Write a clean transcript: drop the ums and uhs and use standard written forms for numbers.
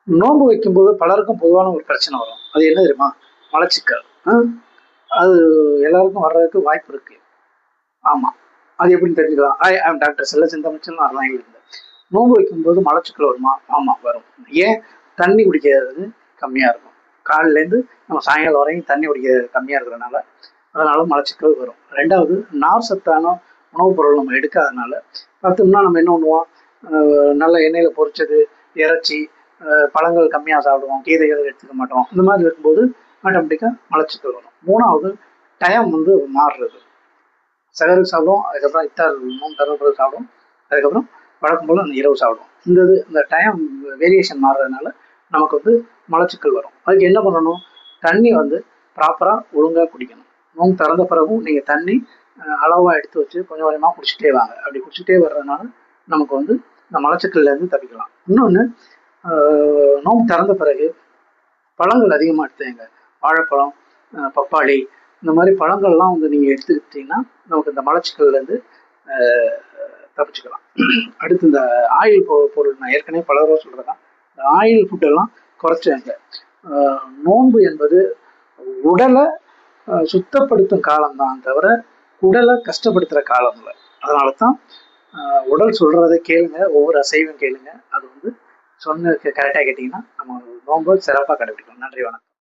நோன்பு வைக்கும்போது பலருக்கும் பொதுவான ஒரு பிரச்சனை வரும். அது என்ன தெரியுமா? மலச்சிக்கல். அது எல்லாருக்கும் வர்றதுக்கு வாய்ப்பு இருக்கு. ஆமா. அது எப்படின்னு தெரிஞ்சுக்கலாம். ஐ ஆம் டாக்டர் செல்ல சிந்தாமணிச்சன் அறநாயிலிருந்து. நோன்பு வைக்கும்போது மலச்சிக்கல் வருமா? ஆமா வரும். ஏன்? தண்ணி குடிக்கிறது கம்மியா இருக்கும். காலையிலேருந்து நம்ம சாயங்காலம் வரையும் தண்ணி குடிக்கிறது கம்மியா இருக்கிறதுனால, அதனால மலச்சிக்கல் வரும். 2வது நார் சத்தான உணவுப் பொருள் நம்ம எடுக்காதனால, பார்த்தோம்னா நம்ம என்ன பண்ணுவோம்? நல்ல எண்ணெயில பொரிச்சது, இறைச்சி, பழங்கள் கம்மியா சாப்பிடுவோம். கீரைகள் எடுத்துக்க மாட்டோம். இந்த மாதிரி இருக்கும்போது ஆட்டோமேட்டிக்கா மலச்சிக்கல் வரும். 3வது டைம் வந்து மாறுறது. சகருக்கு சாப்பிடுவோம். அதுக்கப்புறம் இஃப்தார் நோன்பு திறந்த பிறகு சாப்பிடுவோம். அதுக்கப்புறம் வழக்கம் போல அந்த இரவு சாப்பிடுவோம். இந்த டைம் வேரியேஷன் மாறுறதுனால நமக்கு வந்து மலச்சிக்கல் வரும். அதுக்கு என்ன பண்ணணும்? தண்ணி வந்து ப்ராப்பரா ஒழுங்கா குடிக்கணும். நோன்பு திறந்த பிறகும் நீங்க தண்ணி அளவா எடுத்து வச்சு கொஞ்சம் கொஞ்சமா குடிச்சிட்டே வாங்க. அப்படி குடிச்சிட்டே வர்றதுனால நமக்கு வந்து இந்த மலச்சிக்கல்ல இருந்து தப்பிக்கலாம். இன்னொன்னு, நோன்பு திறந்த பிறகு பழங்கள் அதிகமா எடுத்துக்கங்க. வாழைப்பழம், பப்பாளி, இந்த மாதிரி பழங்கள்லாம் வந்து நீங்க எடுத்துக்கிட்டீங்கன்னா நமக்கு இந்த மலச்சிக்கல்லேருந்து தப்பிச்சுக்கலாம். அடுத்து இந்த ஆயில் பொருள் நான் ஏற்கனவே பல தடவை சொல்றதுதான். இந்த ஆயில் ஃபுட்டெல்லாம் குறைச்சிங்க. நோன்பு என்பது உடலை சுத்தப்படுத்தும் காலம்தான் தவிர உடலை கஷ்டப்படுத்துகிற காலம் இல்லை. அதனால தான் உடல் சொல்றதை கேளுங்க, ஒவ்வொரு அசைவும் கேளுங்க. அது வந்து சொன்ன கரெக்டாக கேட்டிங்கன்னா நம்ம நோன்பு சிறப்பாக கடைபிடிக்கணும். நன்றி, வணக்கம்.